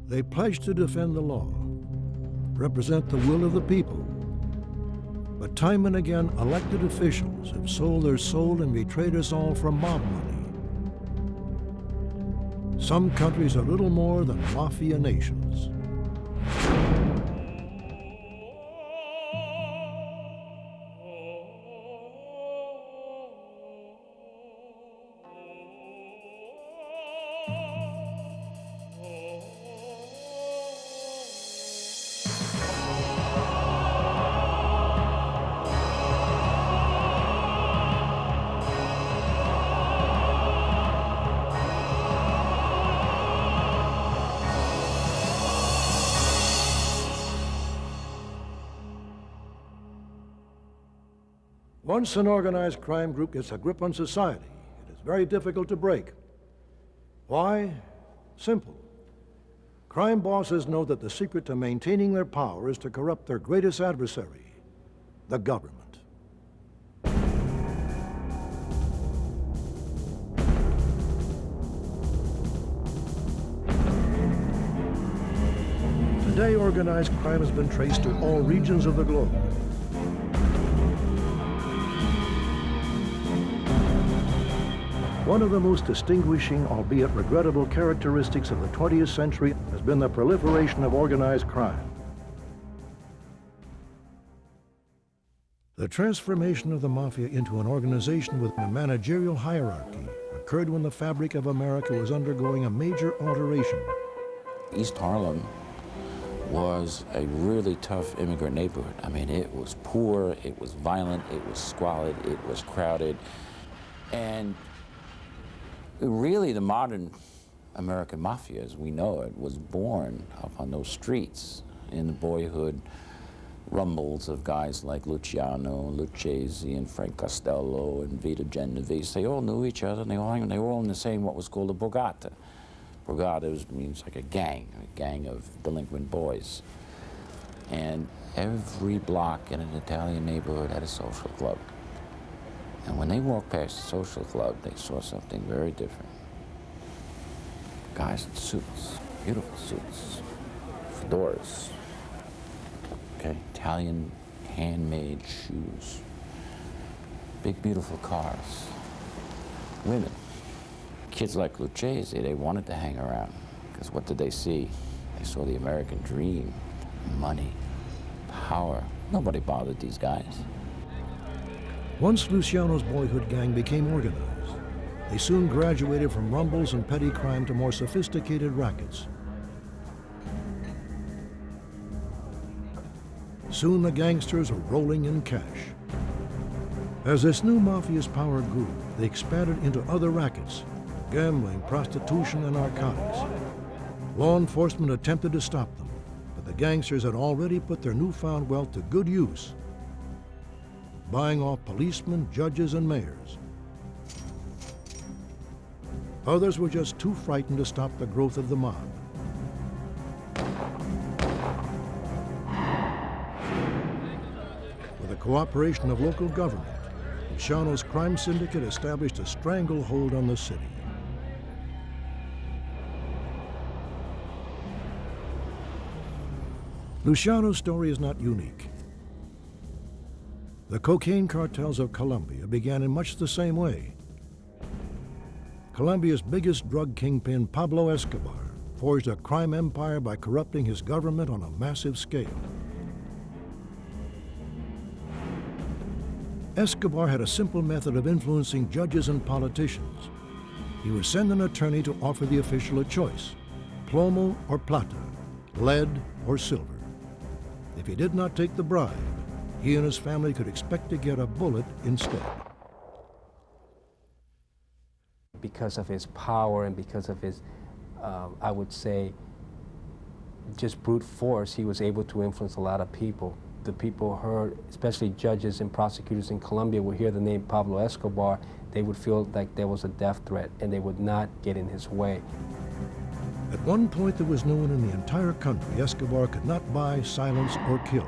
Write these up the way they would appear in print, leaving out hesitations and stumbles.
They pledged to defend the law, represent the will of the people. But time and again, elected officials have sold their soul and betrayed us all for mob money. Some countries are little more than mafia nations. Once an organized crime group gets a grip on society, it is very difficult to break. Why? Simple. Crime bosses know that the secret to maintaining their power is to corrupt their greatest adversary, the government. Today, organized crime has been traced to all regions of the globe. One of the most distinguishing, albeit regrettable, characteristics of the 20th century has been the proliferation of organized crime. The transformation of the Mafia into an organization with a managerial hierarchy occurred when the fabric of America was undergoing a major alteration. East Harlem was a really tough immigrant neighborhood. I mean, it was poor, it was violent, it was squalid, it was crowded, and really, the modern American Mafia, as we know it, was born up on those streets in the boyhood rumbles of guys like Luciano, Lucchese, and Frank Costello, and Vito Genovese. They all knew each other, and they were all in the same, what was called a borgata. Borgata means like a gang of delinquent boys. And every block in an Italian neighborhood had a social club. And when they walked past the social club, they saw something very different. Guys in suits, beautiful suits, fedoras, okay, Italian handmade shoes, big beautiful cars, women. Kids like Lucchese, they wanted to hang around, because what did they see? They saw the American dream, money, power. Nobody bothered these guys. Once Luciano's boyhood gang became organized, they soon graduated from rumbles and petty crime to more sophisticated rackets. Soon the gangsters were rolling in cash. As this new mafia's power grew, they expanded into other rackets, gambling, prostitution, and narcotics. Law enforcement attempted to stop them, but the gangsters had already put their newfound wealth to good use, buying off policemen, judges, and mayors. Others were just too frightened to stop the growth of the mob. With the cooperation of local government, Luciano's crime syndicate established a stranglehold on the city. Luciano's story is not unique. The cocaine cartels of Colombia began in much the same way. Colombia's biggest drug kingpin, Pablo Escobar, forged a crime empire by corrupting his government on a massive scale. Escobar had a simple method of influencing judges and politicians. He would send an attorney to offer the official a choice, plomo or plata, lead or silver. If he did not take the bribe, he and his family could expect to get a bullet instead. Because of his power and because of his, I would say, just brute force, he was able to influence a lot of people. The people heard, especially judges and prosecutors in Colombia, would hear the name Pablo Escobar, they would feel like there was a death threat and they would not get in his way. At one point, it was known in the entire country Escobar could not buy, silence, or kill.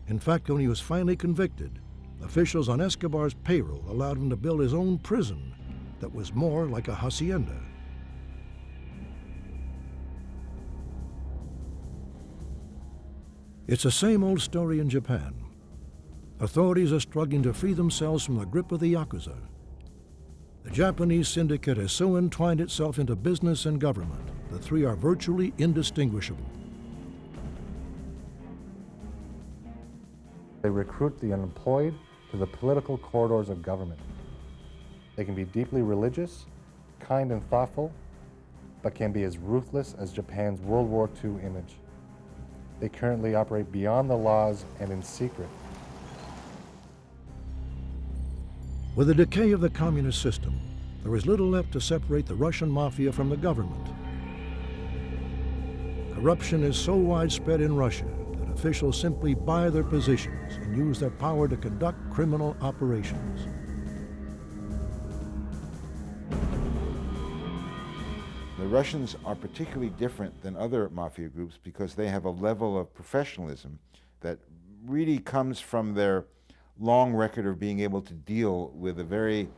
In fact, when he was finally convicted, officials on Escobar's payroll allowed him to build his own prison that was more like a hacienda. It's the same old story in Japan. Authorities are struggling to free themselves from the grip of the Yakuza. The Japanese syndicate has so entwined itself into business and government, the three are virtually indistinguishable. They recruit the unemployed to the political corridors of government. They can be deeply religious, kind and thoughtful, but can be as ruthless as Japan's World War II image. They currently operate beyond the laws and in secret. With the decay of the communist system, there is little left to separate the Russian mafia from the government. Corruption is so widespread in Russia that officials simply buy their positions and use their power to conduct criminal operations. The Russians are particularly different than other mafia groups because they have a level of professionalism that really comes from their long record of being able to deal with a very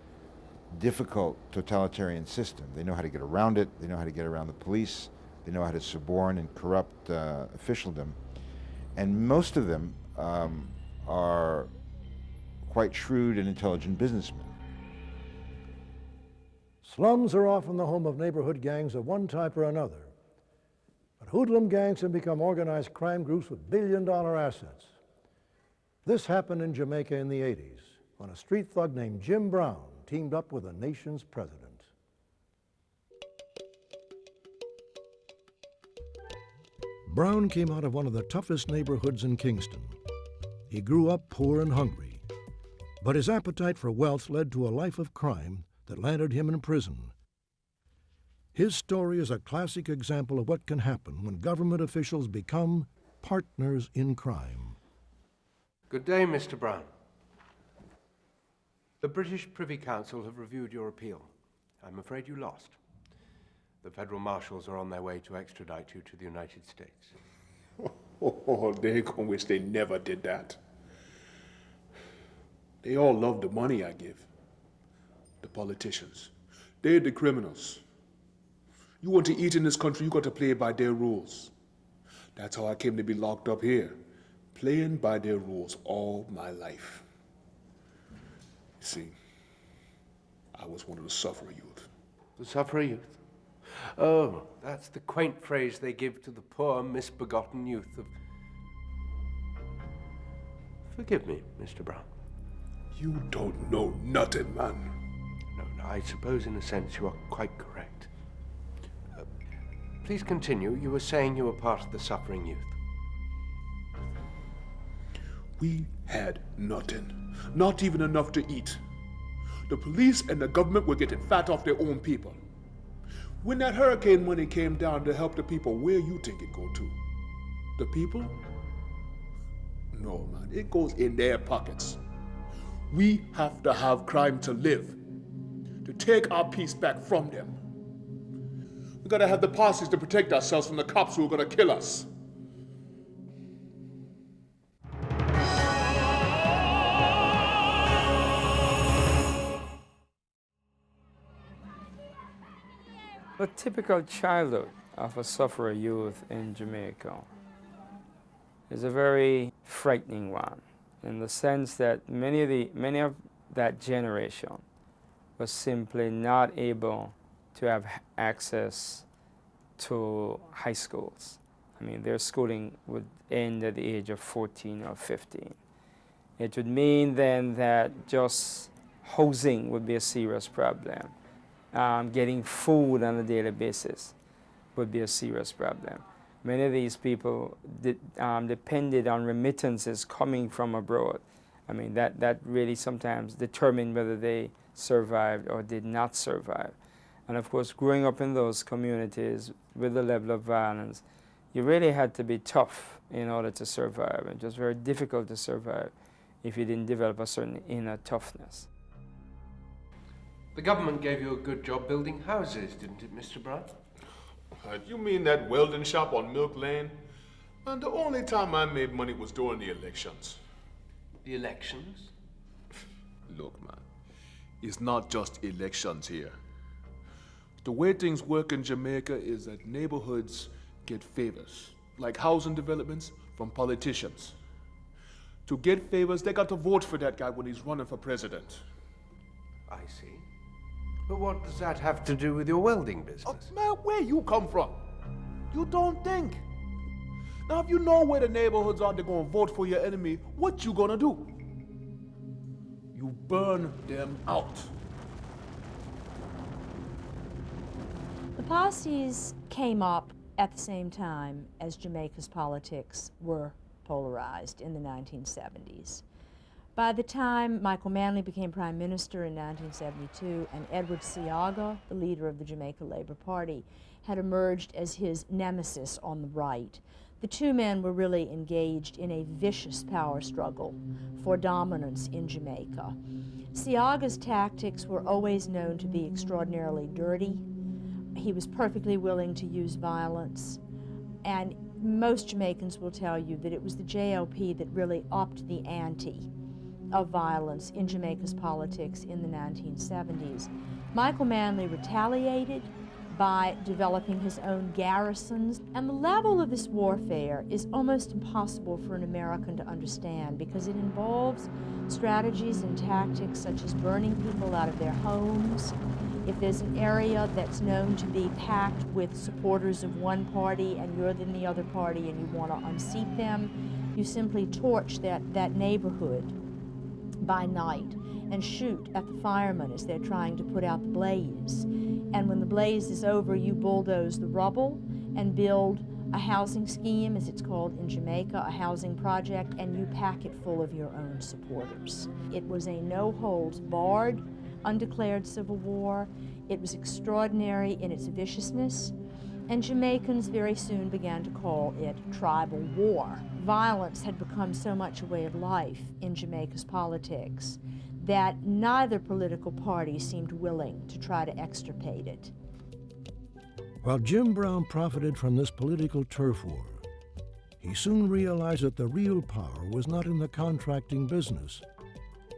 difficult totalitarian system. They know how to get around it, they know how to get around the police, they know how to suborn and corrupt officialdom. And most of them are quite shrewd and intelligent businessmen. Slums are often the home of neighborhood gangs of one type or another. But hoodlum gangs have become organized crime groups with billion-dollar assets. This happened in Jamaica in the 80s, when a street thug named Jim Brown teamed up with the nation's president. Brown came out of one of the toughest neighborhoods in Kingston. He grew up poor and hungry, but his appetite for wealth led to a life of crime that landed him in prison. His story is a classic example of what can happen when government officials become partners in crime. Good day, Mr. Brown. The British Privy Council have reviewed your appeal. I'm afraid you lost. The federal marshals are on their way to extradite you to the United States. Oh, they gonna wish they never did that. They all love the money I give. The politicians. They're the criminals. You want to eat in this country, you got to play by their rules. That's how I came to be locked up here. Playing by their rules all my life. You see, I was one of the sufferer youth. The sufferer youth? Oh, that's the quaint phrase they give to the poor, misbegotten youth of... Forgive me, Mr. Brown. You don't know nothing, man. No, I suppose in a sense you are quite correct. Please continue. You were saying you were part of the suffering youth. We had nothing. Not even enough to eat. The police and the government were getting fat off their own people. When that hurricane money came down to help the people, where you think it go to? The people? No, man, it goes in their pockets. We have to have crime to live, to take our peace back from them. We gotta have the posses to protect ourselves from the cops who are gonna kill us. A typical childhood of a sufferer youth in Jamaica is a very frightening one, in the sense that many of that generation was simply not able to have access to high schools. I mean, their schooling would end at the age of 14 or 15. It would mean then that just housing would be a serious problem. Getting food on a daily basis would be a serious problem. Many of these people depended on remittances coming from abroad. I mean, that really sometimes determined whether they survived or did not survive. And of course, growing up in those communities with the level of violence, you really had to be tough in order to survive. It was very difficult to survive if you didn't develop a certain inner toughness. The government gave you a good job building houses, didn't it, Mr. Brown? You mean that welding shop on Milk Lane? And the only time I made money was during the elections. The elections? Look, man, it's not just elections here. The way things work in Jamaica is that neighborhoods get favors. like housing developments, from politicians. To get favors, they got to vote for that guy when he's running for president. I see. But what does that have to do with your welding business? Man, where you come from? You don't think. Now, if you know where the neighborhoods are, they're gonna vote for your enemy, what you gonna do? You burn them out. The posses came up at the same time as Jamaica's politics were polarized in the 1970s. By the time Michael Manley became Prime Minister in 1972 and Edward Seaga, the leader of the Jamaica Labour Party, had emerged as his nemesis on the right, the two men were really engaged in a vicious power struggle for dominance in Jamaica. Seaga's tactics were always known to be extraordinarily dirty. He was perfectly willing to use violence, and most Jamaicans will tell you that it was the JLP that really upped the ante of violence in Jamaica's politics in the 1970s. Michael Manley retaliated by developing his own garrisons, and the level of this warfare is almost impossible for an American to understand because it involves strategies and tactics such as burning people out of their homes. If there's an area that's known to be packed with supporters of one party and you're in the other party and you want to unseat them, you simply torch that neighborhood by night and shoot at the firemen as they're trying to put out the blaze. And when the blaze is over, you bulldoze the rubble and build a housing scheme, as it's called in Jamaica, a housing project, and you pack it full of your own supporters. It was a no-holds-barred, undeclared civil war. It was extraordinary in its viciousness, and Jamaicans very soon began to call it tribal war. Violence had become so much a way of life in Jamaica's politics that neither political party seemed willing to try to extirpate it. While Jim Brown profited from this political turf war, he soon realized that the real power was not in the contracting business,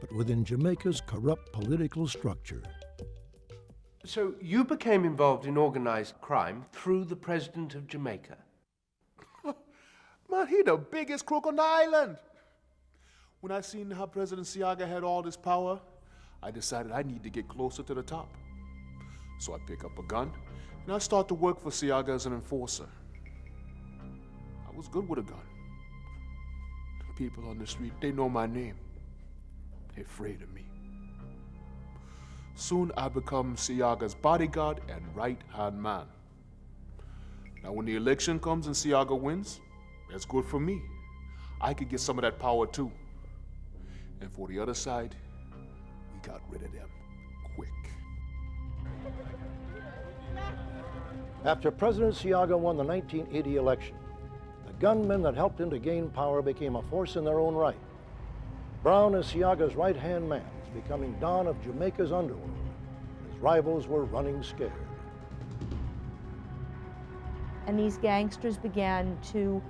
but within Jamaica's corrupt political structure. So you became involved in organized crime through the president of Jamaica? Man, he the biggest crook on the island. When I seen how President Seaga had all this power, I decided I need to get closer to the top. So I pick up a gun and I start to work for Seaga as an enforcer. I was good with a gun. The people on the street, they know my name. They're afraid of me. Soon I become Seaga's bodyguard and right-hand man. Now when the election comes and Seaga wins, that's good for me. I could get some of that power too. And for the other side, we got rid of them quick. After President Seaga won the 1980 election, the gunmen that helped him to gain power became a force in their own right. Brown is Seaga's right-hand man, becoming Don of Jamaica's underworld. His rivals were running scared. And these gangsters began to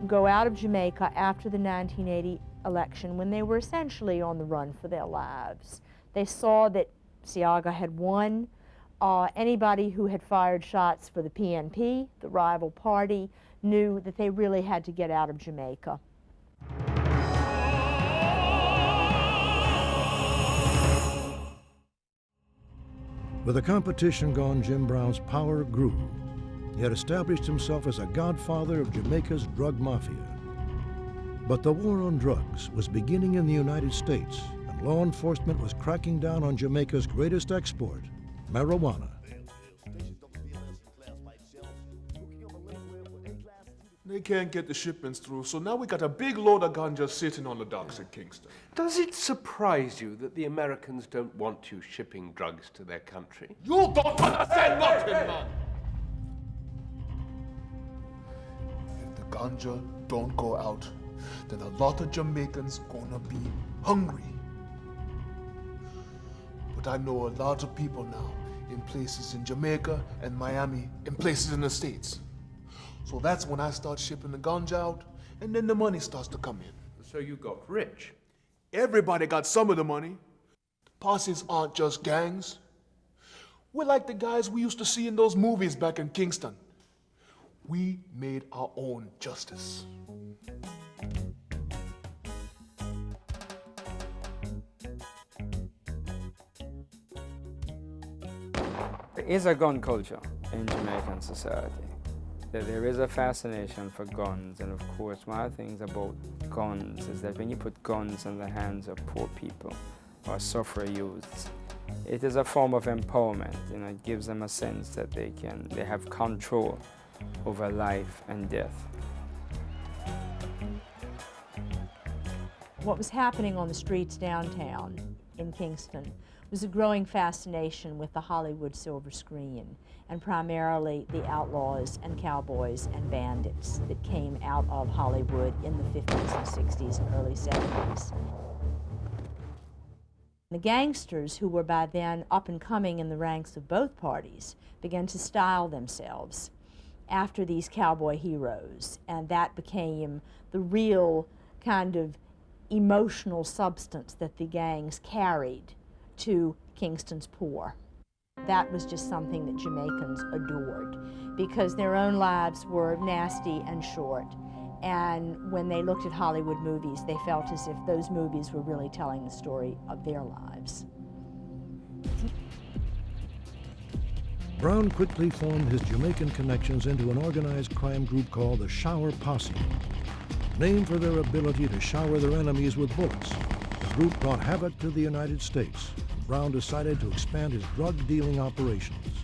go out of Jamaica after the 1980 election when they were essentially on the run for their lives. They saw that Seaga had won. Anybody who had fired shots for the PNP, the rival party, knew that they really had to get out of Jamaica. With the competition gone, Jim Brown's power grew. He had established himself as a godfather of Jamaica's drug mafia. But the war on drugs was beginning in the United States, and law enforcement was cracking down on Jamaica's greatest export, marijuana. They can't get the shipments through, so now we got a big load of ganja sitting on the docks in Kingston. Does it surprise you that the Americans don't want you shipping drugs to their country? You don't understand nothing, man! If the ganja don't go out, then a lot of Jamaicans gonna be hungry. But I know a lot of people now in places in Jamaica and Miami, in places in the States. So that's when I start shipping the ganja out, and then the money starts to come in. So you got rich? Everybody got some of the money. The posses aren't just gangs. We're like the guys we used to see in those movies back in Kingston. We made our own justice. There is a gun culture in Jamaican society. There is a fascination for guns, and of course one of the things about guns is that when you put guns in the hands of poor people or sufferer youths, it is a form of empowerment. You know, it gives them a sense that they have control over life and death. What was happening on the streets downtown in Kingston was a growing fascination with the Hollywood silver screen, and primarily the outlaws and cowboys and bandits that came out of Hollywood in the 50s and 60s and early 70s. The gangsters, who were by then up and coming in the ranks of both parties, began to style themselves after these cowboy heroes, and that became the real kind of emotional substance that the gangs carried to Kingston's poor. That was just something that Jamaicans adored, because their own lives were nasty and short, and when they looked at Hollywood movies, they felt as if those movies were really telling the story of their lives. Brown quickly formed his Jamaican connections into an organized crime group called the Shower Posse. Named for their ability to shower their enemies with bullets, the group brought havoc to the United States. Brown decided to expand his drug-dealing operations.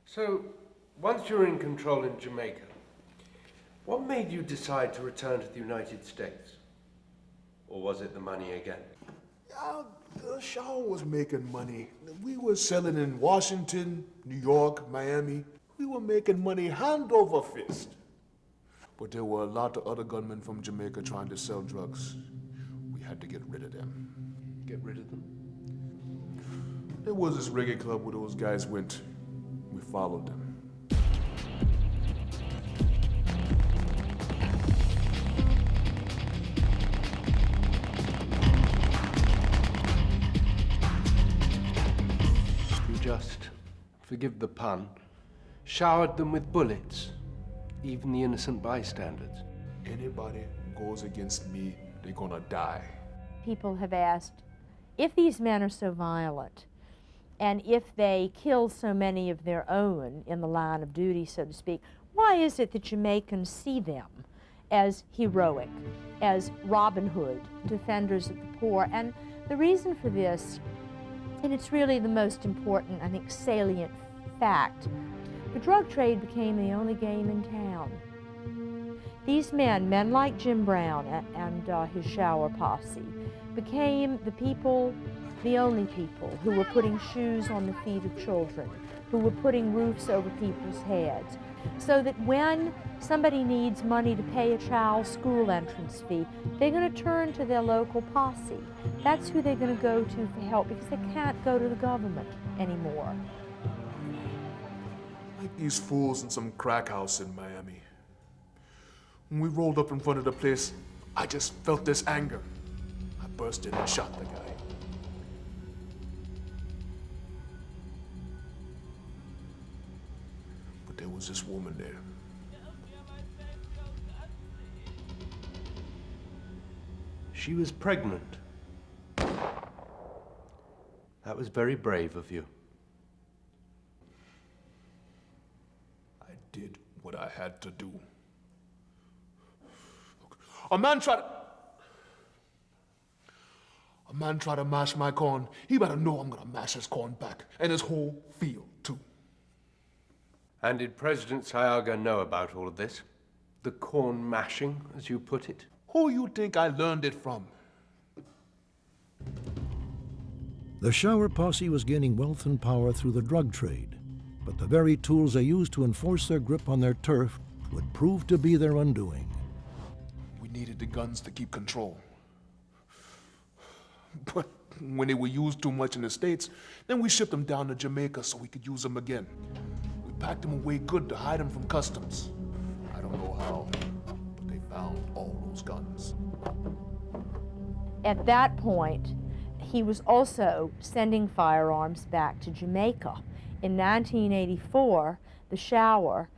So, once you were in control in Jamaica, what made you decide to return to the United States? Or was it the money again? The show was making money. We were selling in Washington, New York, Miami. We were making money hand over fist. But there were a lot of other gunmen from Jamaica trying to sell drugs. We had to get rid of them. Get rid of them? There was this reggae club where those guys went. We followed them. You just, forgive the pun, showered them with bullets, even the innocent bystanders. Anybody goes against me, they're gonna die. People have asked, if these men are so violent, and if they kill so many of their own in the line of duty, so to speak, why is it that Jamaicans see them as heroic, as Robin Hood, defenders of the poor? And the reason for this, and it's really the most important, I think, salient fact, the drug trade became the only game in town. These men like Jim Brown and his Shower Posse, became the people, the only people, who were putting shoes on the feet of children, who were putting roofs over people's heads, so that when somebody needs money to pay a child's school entrance fee, they're going to turn to their local posse. That's who they're going to go to for help, because they can't go to the government anymore. Like these fools in some crack house in Miami. When we rolled up in front of the place, I just felt this anger. I burst in and shot the guy. But there was this woman there. She was pregnant. That was very brave of you. I did what I had to do. A man tried to mash my corn. He better know I'm gonna mash his corn back, and his whole field, too. And did President Sayaga know about all of this? The corn mashing, as you put it? Who you think I learned it from? The Shower Posse was gaining wealth and power through the drug trade, but the very tools they used to enforce their grip on their turf would prove to be their undoing. We needed the guns to keep control. But when they were used too much in the States, then we shipped them down to Jamaica so we could use them again. We packed them away good to hide them from customs. I don't know how, but they found all those guns. At that point, he was also sending firearms back to Jamaica In 1984, the Shower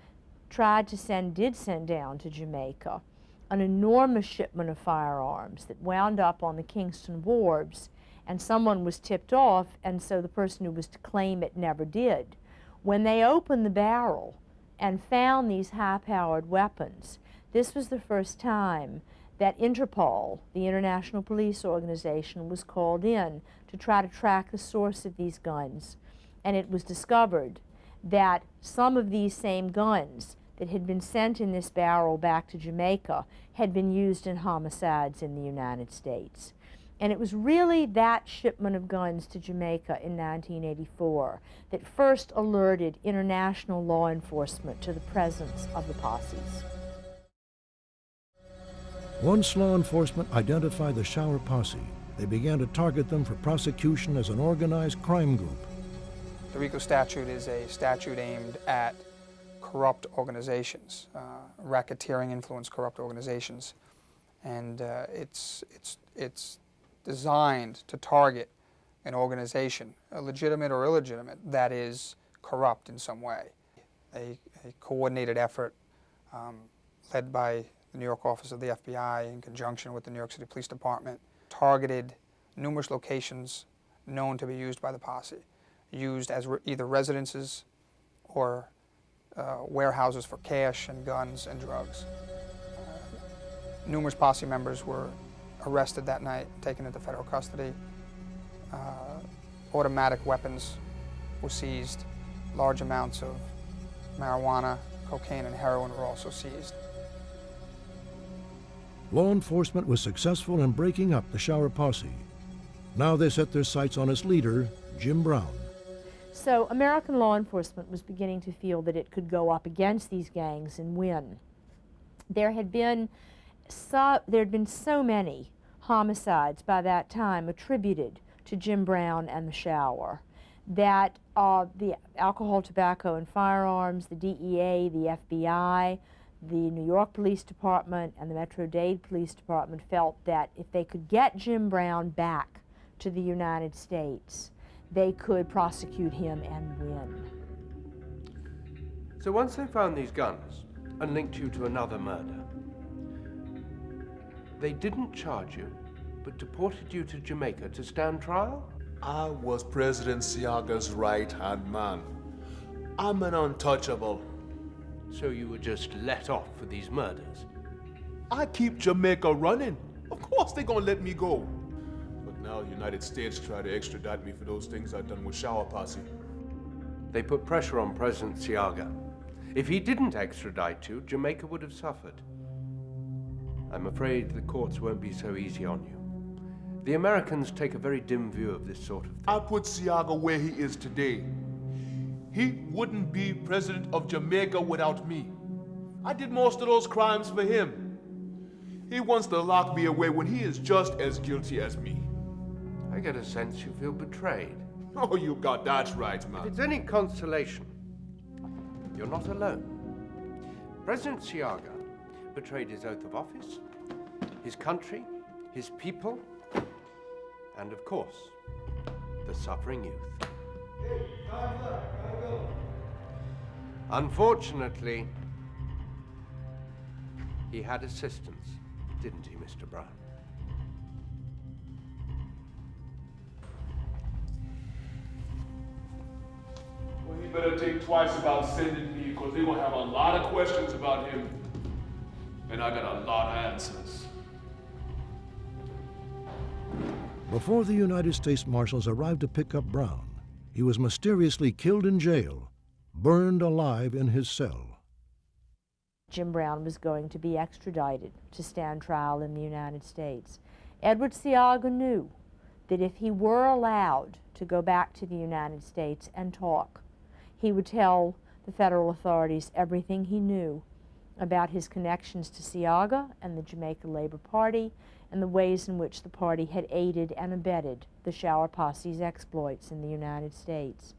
did send down to Jamaica an enormous shipment of firearms that wound up on the Kingston wharves, and someone was tipped off, and so the person who was to claim it never did. When they opened the barrel and found these high-powered weapons, this was the first time that Interpol, the International Police Organization, was called in to try to track the source of these guns. And it was discovered that some of these same guns that had been sent in this barrel back to Jamaica had been used in homicides in the United States. And it was really that shipment of guns to Jamaica in 1984 that first alerted international law enforcement to the presence of the posses. Once law enforcement identified the Shower Posse, they began to target them for prosecution as an organized crime group. The RICO statute is a statute aimed at corrupt organizations, racketeering influenced corrupt organizations, and it's designed to target an organization, legitimate or illegitimate, that is corrupt in some way. A coordinated effort led by the New York office of the FBI in conjunction with the New York City Police Department targeted numerous locations known to be used by the posse, used as either residences or warehouses for cash and guns and drugs. Numerous posse members were arrested that night, taken into federal custody. Automatic weapons were seized. Large amounts of marijuana, cocaine, and heroin were also seized. Law enforcement was successful in breaking up the Shower Posse. Now they set their sights on its leader, Jim Brown. So American law enforcement was beginning to feel that it could go up against these gangs and win. There had been so many homicides by that time attributed to Jim Brown and the Shower that the Alcohol, Tobacco, and Firearms, the DEA, the FBI, the New York Police Department, and the Metro-Dade Police Department felt that if they could get Jim Brown back to the United States, they could prosecute him and win. So once they found these guns and linked you to another murder, they didn't charge you, but deported you to Jamaica to stand trial? I was President Siaga's right-hand man. I'm an untouchable. So you were just let off for these murders? I keep Jamaica running. Of course they're gonna let me go. But now the United States try to extradite me for those things I've done with Shower Posse. They put pressure on President Siaga. If he didn't extradite you, Jamaica would have suffered. I'm afraid the courts won't be so easy on you. The Americans take a very dim view of this sort of thing. I put Siaga where he is today. He wouldn't be president of Jamaica without me. I did most of those crimes for him. He wants to lock me away when he is just as guilty as me. I get a sense you feel betrayed. Oh, you got that right, man. If it's any consolation, you're not alone. President Siaga betrayed his oath of office, his country, his people, and of course, the suffering youth. Hey, time's up. Gotta go. Unfortunately, he had assistance, didn't he, Mr. Brown? Well, he better think twice about sending me, because they're gonna have a lot of questions about him. And I got a lot of answers. Before the United States Marshals arrived to pick up Brown, he was mysteriously killed in jail, burned alive in his cell. Jim Brown was going to be extradited to stand trial in the United States. Edward Siaga knew that if he were allowed to go back to the United States and talk, he would tell the federal authorities everything he knew about his connections to Siaga and the Jamaica Labor Party and the ways in which the party had aided and abetted the Shower Posse's exploits in the United States.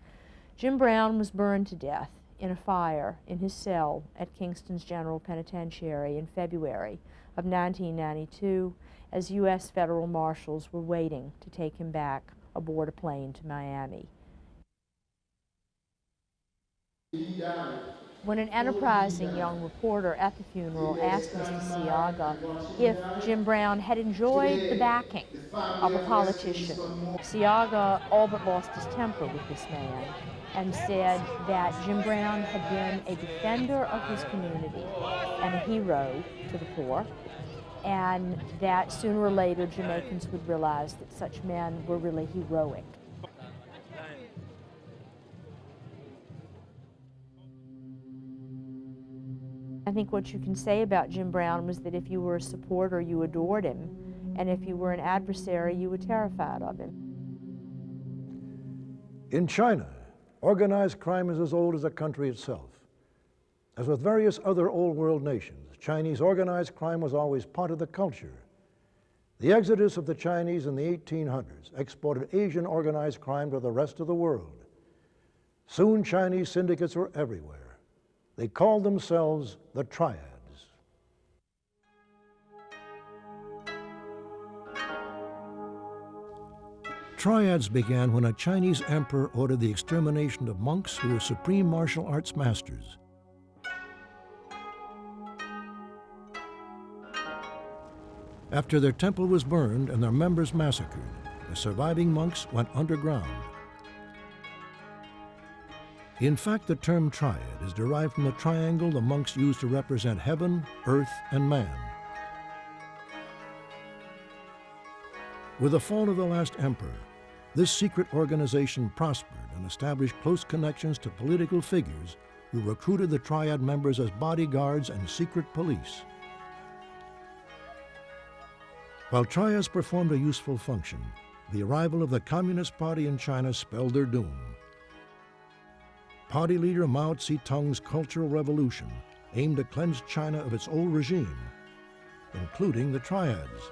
Jim Brown was burned to death in a fire in his cell at Kingston's General Penitentiary in February of 1992 as U.S. federal marshals were waiting to take him back aboard a plane to Miami. When an enterprising young reporter at the funeral asked Mr. Seaga if Jim Brown had enjoyed the backing of a politician, Seaga all but lost his temper with this man and said that Jim Brown had been a defender of his community and a hero to the poor, and that sooner or later Jamaicans would realize that such men were really heroic. I think what you can say about Jim Brown was that if you were a supporter, you adored him, and if you were an adversary, you were terrified of him. In China, organized crime is as old as the country itself. As with various other old world nations, Chinese organized crime was always part of the culture. The exodus of the Chinese in the 1800s exported Asian organized crime to the rest of the world. Soon Chinese syndicates were everywhere. They called themselves the triads. Triads began when a Chinese emperor ordered the extermination of monks who were supreme martial arts masters. After their temple was burned and their members massacred, the surviving monks went underground. In fact, the term triad is derived from the triangle the monks used to represent heaven, earth, and man. With the fall of the last emperor, this secret organization prospered and established close connections to political figures who recruited the triad members as bodyguards and secret police. While triads performed a useful function, the arrival of the Communist Party in China spelled their doom. Party leader Mao Zedong's Cultural Revolution aimed to cleanse China of its old regime, including the triads.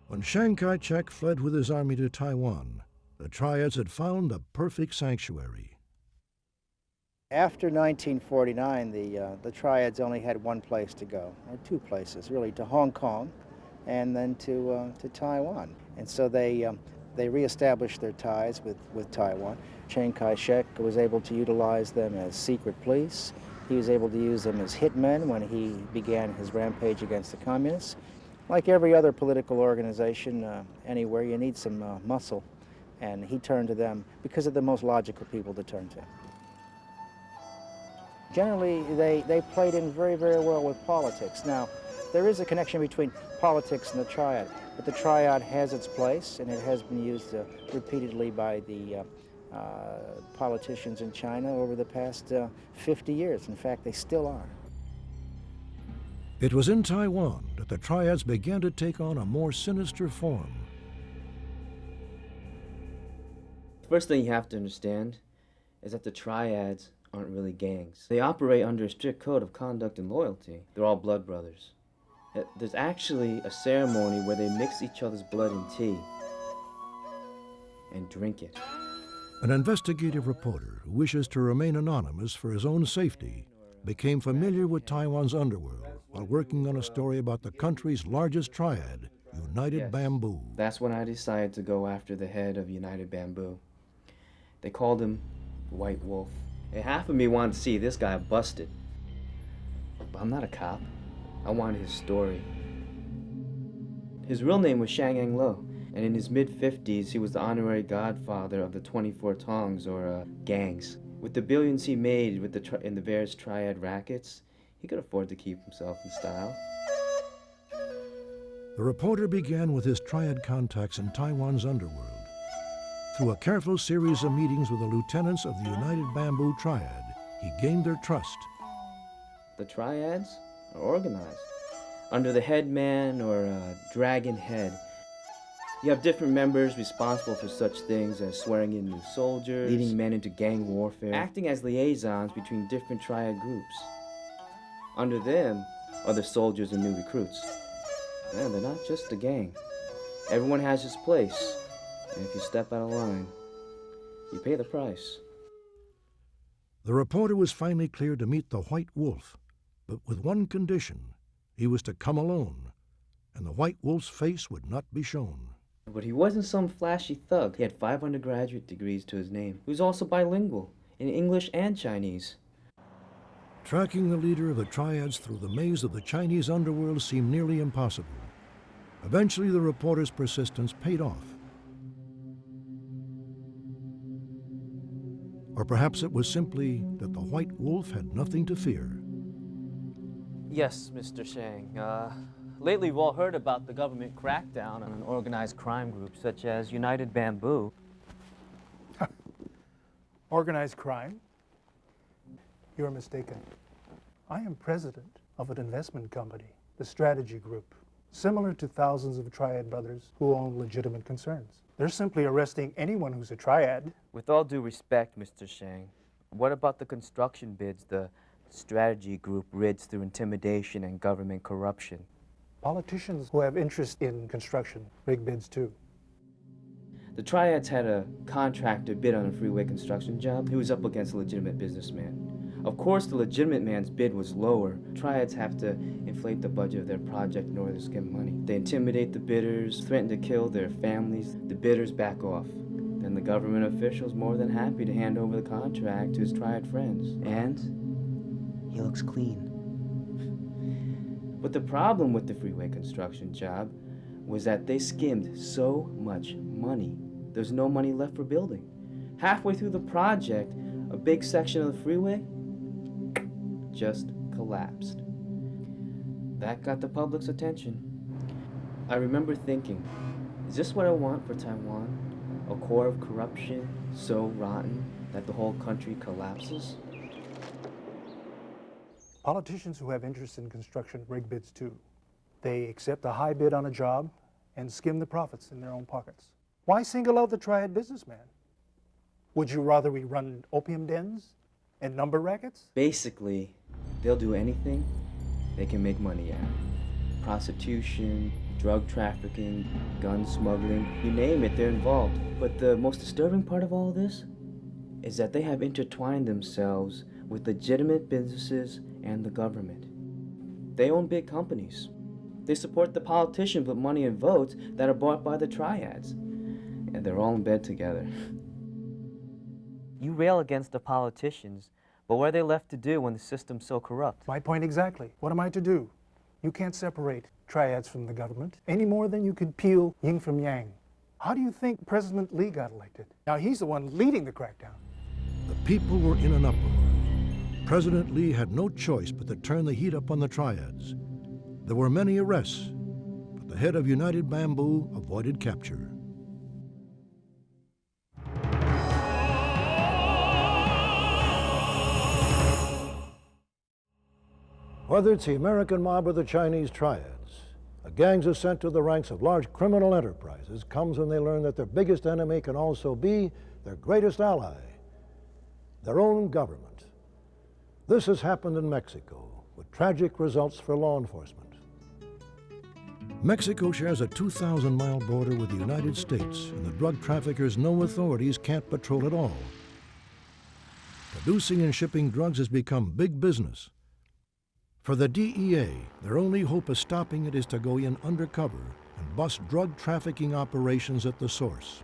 When Chiang Kai-shek fled with his army to Taiwan, the triads had found a perfect sanctuary. After 1949, the triads only had one place to go, or two places, really, to Hong Kong and then to Taiwan. And so they reestablished their ties with Taiwan. Chiang Kai-shek was able to utilize them as secret police. He was able to use them as hitmen when he began his rampage against the communists. Like every other political organization anywhere, you need some muscle, and he turned to them because they're the most logical people to turn to. Generally, they played in very, very well with politics. Now, there is a connection between politics and the triad, but the triad has its place, and it has been used repeatedly by the politicians in China over the past 50 years. In fact, they still are. It was in Taiwan that the triads began to take on a more sinister form. The first thing you have to understand is that the triads aren't really gangs. They operate under a strict code of conduct and loyalty. They're all blood brothers. There's actually a ceremony where they mix each other's blood in tea and drink it. An investigative reporter who wishes to remain anonymous for his own safety became familiar with Taiwan's underworld while working on a story about the country's largest triad, United Bamboo. That's when I decided to go after the head of United Bamboo. They called him White Wolf. And half of me wanted to see this guy busted. But I'm not a cop. I wanted his story. His real name was Shang Lo, and in his mid-50s, he was the honorary godfather of the 24 Tongs, or gangs. With the billions he made with in the various triad rackets, he could afford to keep himself in style. The reporter began with his triad contacts in Taiwan's underworld. Through a careful series of meetings with the lieutenants of the United Bamboo Triad, he gained their trust. The triads are organized under the headman or dragon head. You have different members responsible for such things as swearing in new soldiers, leading men into gang warfare, acting as liaisons between different triad groups. Under them are the soldiers and new recruits. Man, they're not just a gang. Everyone has his place. And if you step out of line, you pay the price. The reporter was finally cleared to meet the White Wolf, but with one condition. He was to come alone. and the White Wolf's face would not be shown. But he wasn't some flashy thug. He had 5 undergraduate degrees to his name. He was also bilingual in English and Chinese. Tracking the leader of the Triads through the maze of the Chinese underworld seemed nearly impossible. Eventually, the reporter's persistence paid off. Or perhaps it was simply that the White Wolf had nothing to fear. Yes, Mr. Shang. Lately we've all heard about the government crackdown on an organized crime group such as United Bamboo. Organized crime? You're mistaken. I am president of an investment company, the Strategy Group, similar to thousands of triad brothers who own legitimate concerns. They're simply arresting anyone who's a triad. With all due respect, Mr. Shang, what about the construction bids the Strategy Group rids through intimidation and government corruption? Politicians who have interest in construction rig bids too. The Triads had a contractor bid on a freeway construction job. He was up against a legitimate businessman. Of course, the legitimate man's bid was lower. Triads have to inflate the budget of their project in order to skim money. They intimidate the bidders, threaten to kill their families. The bidders back off. Then the government official's more than happy to hand over the contract to his Triad friends. And he looks clean. But the problem with the freeway construction job was that they skimmed so much money. There's no money left for building. Halfway through the project, a big section of the freeway just collapsed. That got the public's attention. I remember thinking, is this what I want for Taiwan? A core of corruption so rotten that the whole country collapses? Politicians who have interest in construction rig bids too. They accept a high bid on a job and skim the profits in their own pockets. Why single out the triad businessman? Would you rather we run opium dens and number rackets? Basically, they'll do anything they can make money at. Prostitution, drug trafficking, gun smuggling, you name it, they're involved. But the most disturbing part of all this is that they have intertwined themselves with legitimate businesses and the government. They own big companies. They support the politicians with money and votes that are bought by the triads. And they're all in bed together. You rail against the politicians, but what are they left to do when the system's so corrupt? My point exactly. What am I to do? You can't separate triads from the government any more than you can peel yin from yang. How do you think President Lee got elected? Now he's the one leading the crackdown. The people were in an uproar. President Lee had no choice but to turn the heat up on the triads. There were many arrests, but the head of United Bamboo avoided capture. Whether it's the American mob or the Chinese triads, a gang's ascent to the ranks of large criminal enterprises comes when they learn that their biggest enemy can also be their greatest ally, their own government. This has happened in Mexico, with tragic results for law enforcement. Mexico shares a 2,000-mile border with the United States, and the drug traffickers know authorities can't patrol at all. Producing and shipping drugs has become big business. For the DEA, their only hope of stopping it is to go in undercover and bust drug trafficking operations at the source.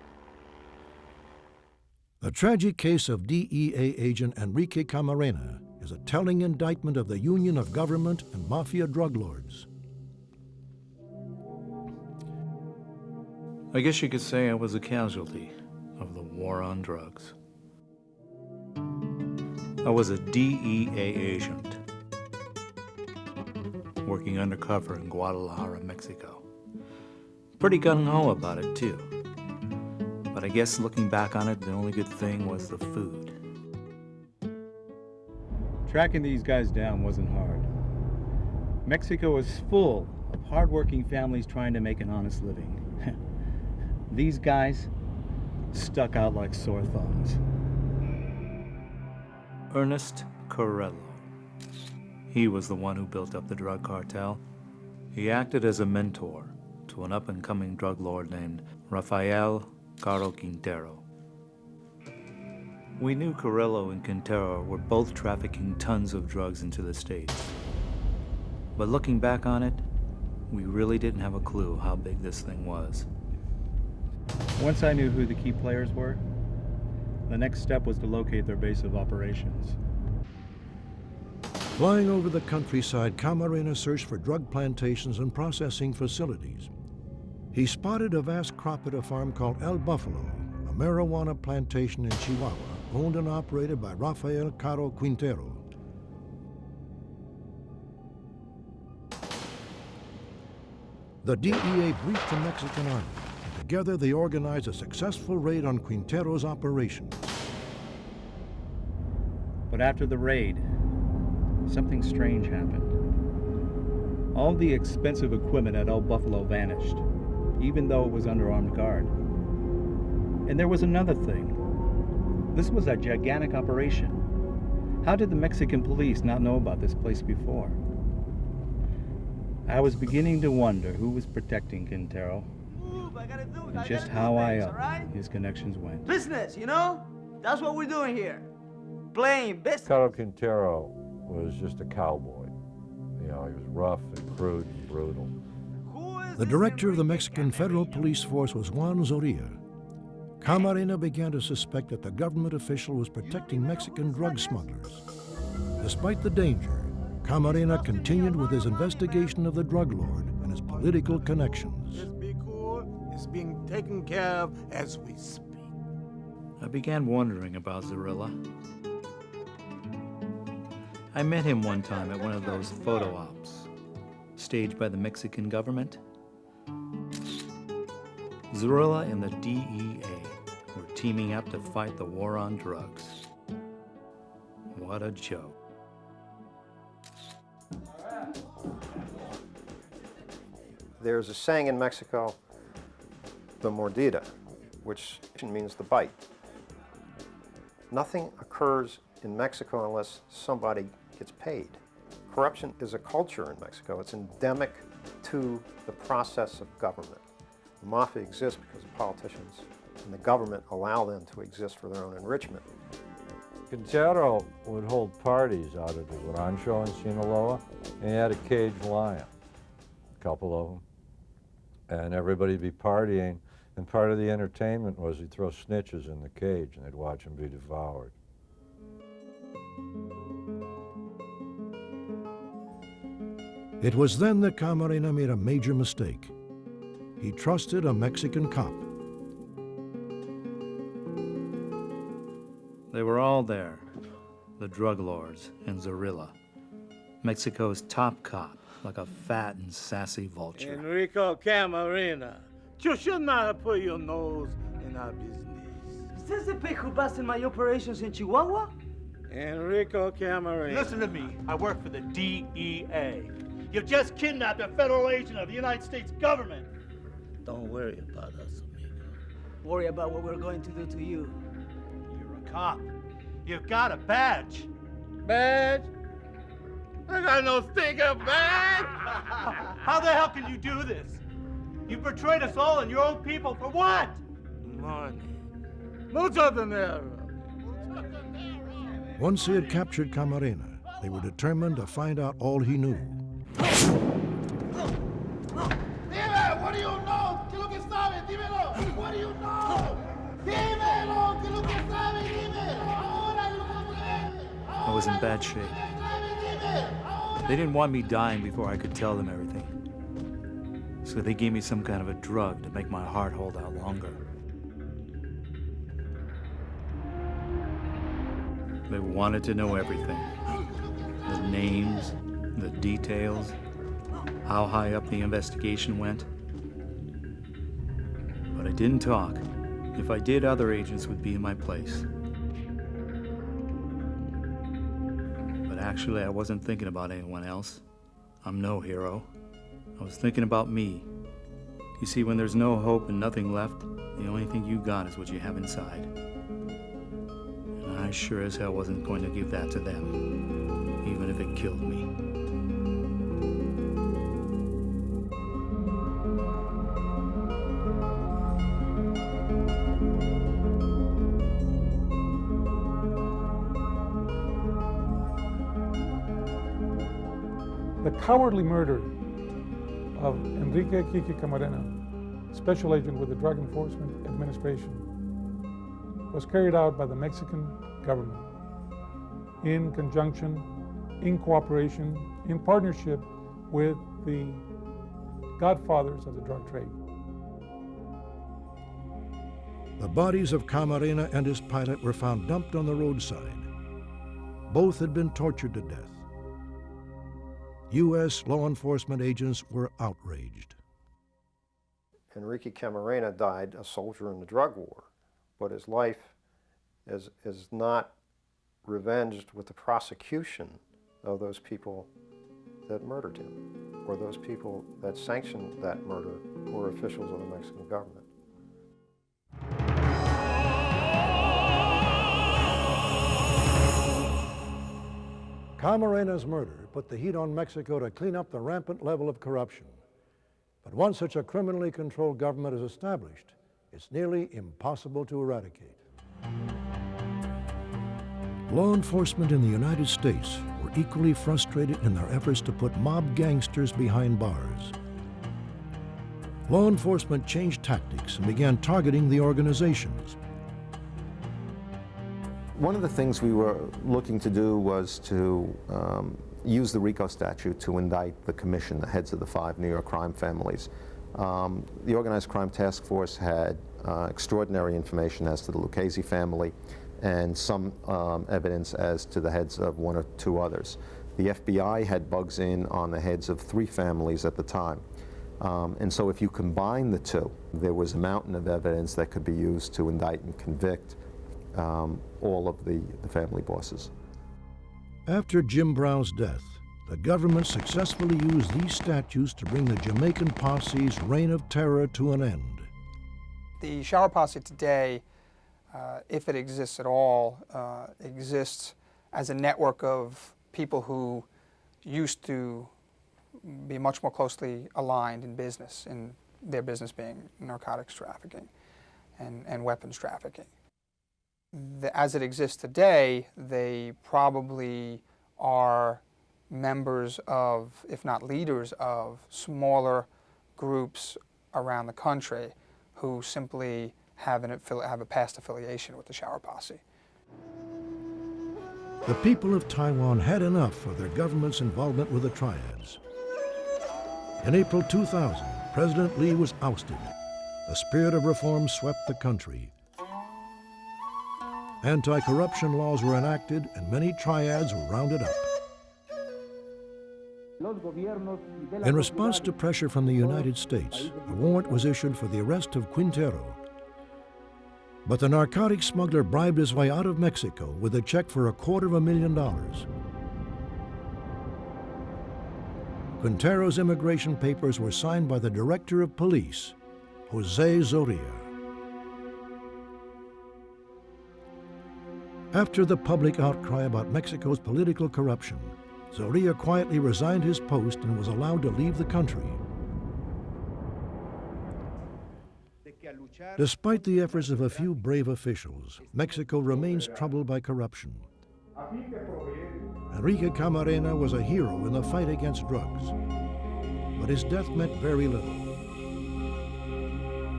The tragic case of DEA agent Enrique Camarena is a telling indictment of the union of government and mafia drug lords. I guess you could say I was a casualty of the war on drugs. I was a DEA agent, working undercover in Guadalajara, Mexico. Pretty gung-ho about it, too. But I guess looking back on it, the only good thing was the food. Tracking these guys down wasn't hard. Mexico is full of hard-working families trying to make an honest living. These guys stuck out like sore thumbs. Ernest Corello. He was the one who built up the drug cartel. He acted as a mentor to an up-and-coming drug lord named Rafael Caro Quintero. We knew Corello and Quintero were both trafficking tons of drugs into the States. But looking back on it, we really didn't have a clue how big this thing was. Once I knew who the key players were, the next step was to locate their base of operations. Flying over the countryside, Camarena searched for drug plantations and processing facilities. He spotted a vast crop at a farm called El Buffalo, a marijuana plantation in Chihuahua, owned and operated by Rafael Caro Quintero. The DEA briefed the Mexican army, and together they organized a successful raid on Quintero's operation. But after the raid, something strange happened. All the expensive equipment at El Buffalo vanished, even though it was under armed guard. And there was another thing. This was a gigantic operation. How did the Mexican police not know about this place before? I was beginning to wonder who was protecting Quintero, and just how high up his connections went. Business, you know? That's what we're doing here. Playing business. Caro Quintero was just a cowboy. You know, he was rough and crude and brutal. The director of the Mexican Federal Police Force was Juan Zorilla. Camarena began to suspect that the government official was protecting Mexican drug smugglers. Despite the danger, Camarena continued with his investigation of the drug lord and his political connections. Just be cool. It's being taken care of as we speak. I began wondering about Zorilla. I met him one time at one of those photo ops, staged by the Mexican government. Zorilla and the DEA were teaming up to fight the war on drugs. What a joke. There's a saying in Mexico, the mordida, which means the bite. Nothing occurs in Mexico unless somebody gets paid. Corruption is a culture in Mexico. It's endemic to the process of government. The mafia exists because politicians and the government allow them to exist for their own enrichment. Quintero would hold parties out at the rancho in Sinaloa, and he had a caged lion, a couple of them. And everybody'd be partying, and part of the entertainment was he'd throw snitches in the cage and they'd watch them be devoured. It was then that Camarena made a major mistake. He trusted a Mexican cop. They were all there, the drug lords and Zorilla, Mexico's top cop, like a fat and sassy vulture. Enrico Camarena, you should not have put your nose in our business. Is this the pig who busted my operations in Chihuahua? Enrico Camarena. Listen to me. I work for the DEA. You've just kidnapped a federal agent of the United States government. Don't worry about us, amigo. Worry about what we're going to do to you. You're a cop. You've got a badge. Badge? I got no stinker badge. How the hell can you do this? You betrayed us all and your own people for what? Money. Mucho dinero. Once he had captured Camarena, they were determined to find out all he knew. Dime, what do you know? ¿Qué es lo que sabes? Dímelo. What do you know? Dímelo. ¿Qué es lo que sabes? Dime. Ahora, I was in bad shape. They didn't want me dying before I could tell them everything. So they gave me some kind of a drug to make my heart hold out longer. They wanted to know everything. The names, the details, how high up the investigation went. But I didn't talk. If I did, other agents would be in my place. But actually, I wasn't thinking about anyone else. I'm no hero. I was thinking about me. You see, when there's no hope and nothing left, the only thing you got is what you have inside. And I sure as hell wasn't going to give that to them, even if it killed me. The cowardly murder of Enrique Kiki Camarena, special agent with the Drug Enforcement Administration, was carried out by the Mexican government in conjunction, in cooperation, in partnership with the godfathers of the drug trade. The bodies of Camarena and his pilot were found dumped on the roadside. Both had been tortured to death. U.S. law enforcement agents were outraged. Enrique Camarena died a soldier in the drug war, but his life is not revenged with the prosecution of those people that murdered him, or those people that sanctioned that murder, or officials of the Mexican government. Camarena's murder put the heat on Mexico to clean up the rampant level of corruption. But once such a criminally controlled government is established, it's nearly impossible to eradicate. Law enforcement in the United States were equally frustrated in their efforts to put mob gangsters behind bars. Law enforcement changed tactics and began targeting the organizations. One of the things we were looking to do was to use the RICO statute to indict the commission, the heads of the 5 New York crime families. The Organized Crime Task Force had extraordinary information as to the Lucchese family and some evidence as to the heads of 1 or 2 others. The FBI had bugs in on the heads of 3 families at the time. And so if you combine the 2, there was a mountain of evidence that could be used to indict and convict all of the family bosses. After Jim Brown's death, the government successfully used these statutes to bring the Jamaican posse's reign of terror to an end. The shower posse today, if it exists at all, exists as a network of people who used to be much more closely aligned in business, in their business being narcotics trafficking and weapons trafficking. As it exists today, they probably are members of, if not leaders of, smaller groups around the country who simply have a past affiliation with the shower posse. The people of Taiwan had enough of their government's involvement with the triads. In April 2000, President Lee was ousted. The spirit of reform swept the country. Anti-corruption laws were enacted and many triads were rounded up. In response to pressure from the United States, a warrant was issued for the arrest of Quintero. But the narcotic smuggler bribed his way out of Mexico with a check for $250,000. Quintero's immigration papers were signed by the Director of Police, Jose Zoria. After the public outcry about Mexico's political corruption, Zoria quietly resigned his post and was allowed to leave the country. Despite the efforts of a few brave officials, Mexico remains troubled by corruption. Enrique Camarena was a hero in the fight against drugs, but his death meant very little.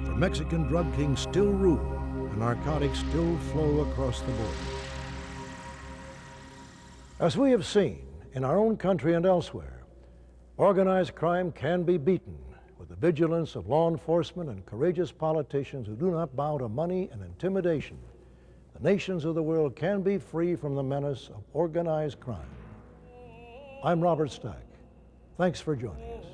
For Mexican drug kings still rule, and narcotics still flow across the border. As we have seen in our own country and elsewhere, organized crime can be beaten with the vigilance of law enforcement and courageous politicians who do not bow to money and intimidation. The nations of the world can be free from the menace of organized crime. I'm Robert Stack. Thanks for joining us.